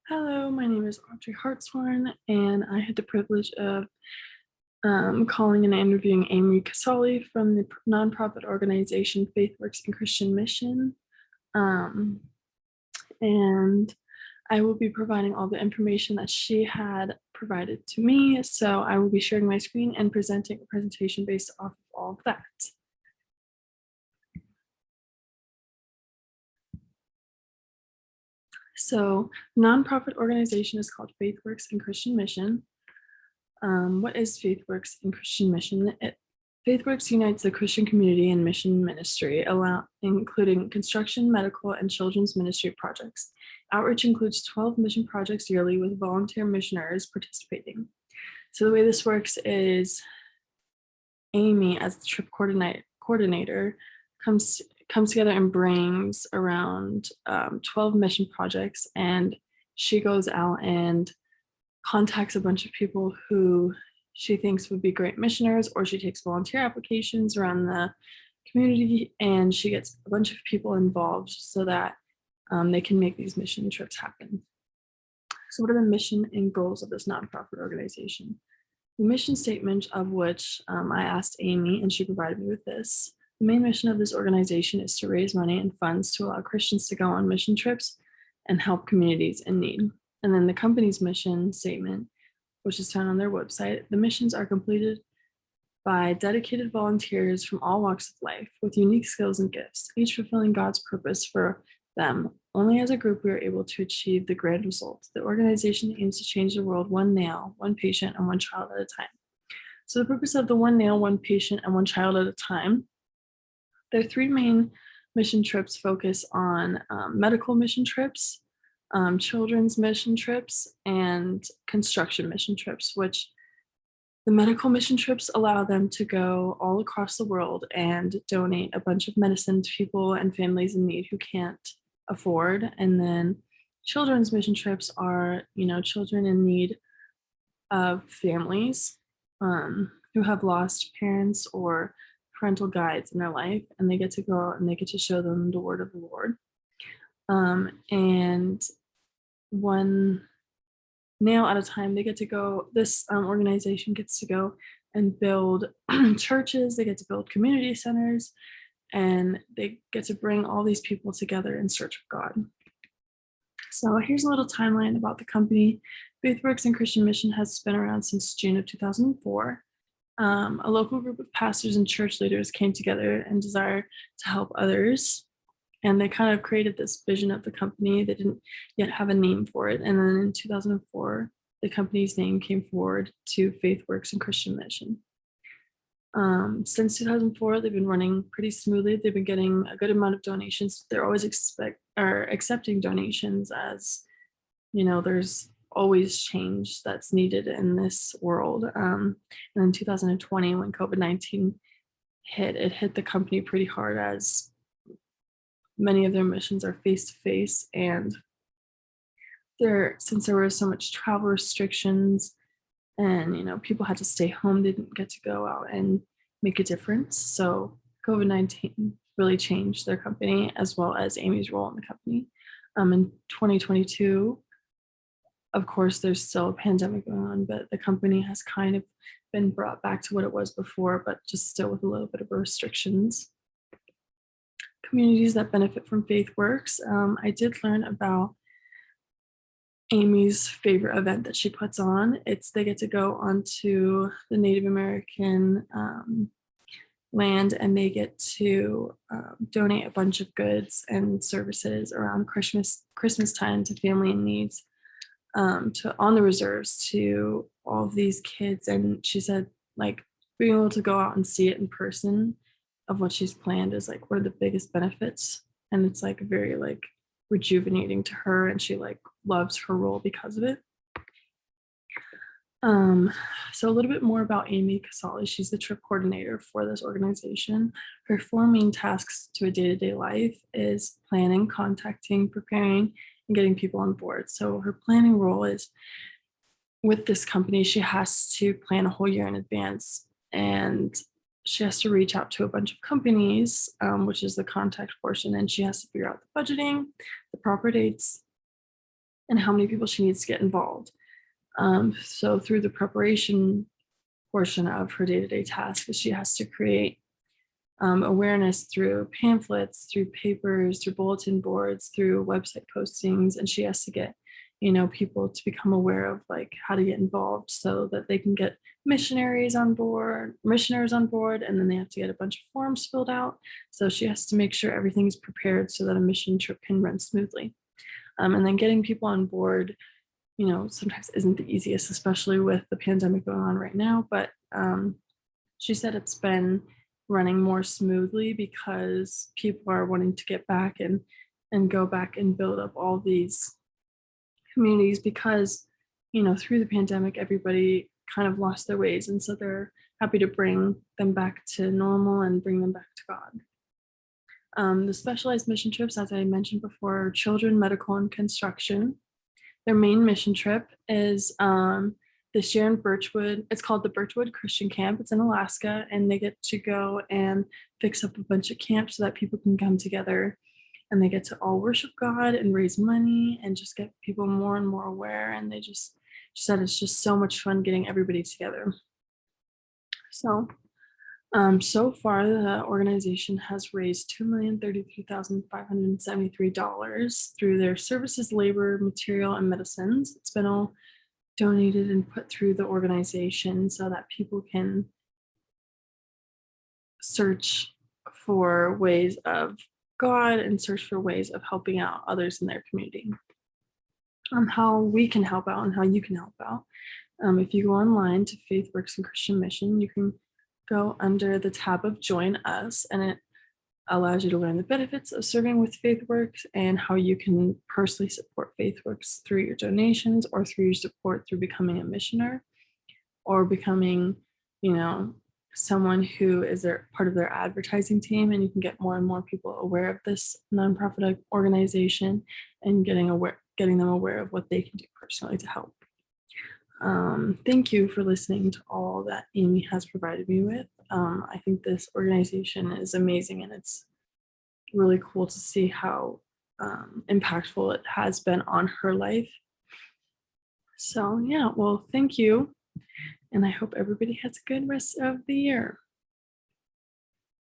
Hello, my name is Audrey Hartshorn, and I had the privilege of calling and interviewing Amy Casali from the nonprofit organization Faithworks and Christian Mission. Um, and I will be providing all the information that she had provided to me. So I will be sharing my screen and presenting a presentation based off of all of that. So, nonprofit organization is called Faithworks and Christian Mission. What is Faithworks and Christian Mission? Faithworks unites the Christian community and mission ministry, including construction, medical, and children's ministry projects. Outreach includes 12 mission projects yearly with volunteer missionaries participating. So the way this works is Amy, as the trip coordinator, comes together and brings around 12 mission projects, and she goes out and contacts a bunch of people who she thinks would be great missioners, or she takes volunteer applications around the community, and she gets a bunch of people involved so that they can make these mission trips happen. So what are the mission and goals of this nonprofit organization? The mission statement of which I asked Amy, and she provided me with this. The main mission of this organization is to raise money and funds to allow Christians to go on mission trips and help communities in need. And then the company's mission statement, which is found on their website, the missions are completed by dedicated volunteers from all walks of life with unique skills and gifts, each fulfilling God's purpose for them. Only as a group we are able to achieve the grand results. The organization aims to change the world one nail, one patient, and one child at a time. So the purpose of the one nail, one patient, and one child at a time, their three main mission trips focus on medical mission trips, children's mission trips, and construction mission trips, which the medical mission trips allow them to go all across the world and donate a bunch of medicine to people and families in need who can't afford. And then children's mission trips are, children in need of families who have lost parents or parental guides in their life, and they get to go out and they get to show them the word of the Lord. And one nail at a time, they get to go, this organization gets to go and build churches, they get to build community centers, and they get to bring all these people together in search of God. So here's a little timeline about the company. Faithworks and Christian Mission has been around since June of 2004. A local group of pastors and church leaders came together and desire to help others. And they kind of created this vision of the company. They didn't yet have a name for it. And then in 2004, the company's name came forward to Faithworks and Christian Mission. Since 2004, they've been running pretty smoothly. They've been getting a good amount of donations. They're always accepting donations, as there's always change that's needed in this world. And in 2020, when COVID-19 hit, it hit the company pretty hard, as many of their missions are face-to-face, and since there were so much travel restrictions and people had to stay home, they didn't get to go out and make a difference. So COVID-19 really changed their company, as well as Amy's role in the company. In 2022, of course, there's still a pandemic going on, but the company has kind of been brought back to what it was before, but just still with a little bit of restrictions. Communities that benefit from Faithworks. I did learn about Amy's favorite event that she puts on. They get to go onto the Native American land, and they get to donate a bunch of goods and services around Christmas time to family in needs, on the reserves, to all of these kids. And she said, being able to go out and see it in person of what she's planned is one of the biggest benefits, and it's very rejuvenating to her, and she loves her role because of it. So a little bit more about Amy Casali. She's the trip coordinator for this organization. Her four main tasks to a day-to-day life is planning, contacting, preparing, and getting people on board. So her planning role is, with this company, she has to plan a whole year in advance, and she has to reach out to a bunch of companies, which is the contact portion, and she has to figure out the budgeting, the proper dates, and how many people she needs to get involved. So through the preparation portion of her day-to-day task, she has to create awareness through pamphlets, through papers, through bulletin boards, through website postings, and she has to get people to become aware of like how to get involved so that they can get missionaries on board, and then they have to get a bunch of forms filled out. So she has to make sure everything's prepared so that a mission trip can run smoothly. And then getting people on board, sometimes isn't the easiest, especially with the pandemic going on right now. But she said it's been running more smoothly because people are wanting to get back and go back and build up all these communities because, through the pandemic, everybody kind of lost their ways. And so they're happy to bring them back to normal and bring them back to God. The specialized mission trips, as I mentioned before, are children, medical, and construction. Their main mission trip is this year in Birchwood. It's called the Birchwood Christian Camp. It's in Alaska, and they get to go and fix up a bunch of camps so that people can come together and they get to all worship God and raise money and just get people more and more aware. And she said it's just so much fun getting everybody together. So far, the organization has raised $2,033,573 through their services, labor, material, and medicines. It's been all donated and put through the organization so that people can search for ways of God and search for ways of helping out others in their community. How we can help out and how you can help out. If you go online to Faithworks and Christian Mission, you can go under the tab of Join Us, and it allows you to learn the benefits of serving with Faithworks and how you can personally support Faithworks through your donations or through your support through becoming a missioner or becoming, someone who is part of their advertising team, and you can get more and more people aware of this nonprofit organization and getting them aware of what they can do personally to help. Thank you for listening to all that Amy has provided me with. I think this organization is amazing, and it's really cool to see how impactful it has been on her life. So yeah, well, thank you. And I hope everybody has a good rest of the year.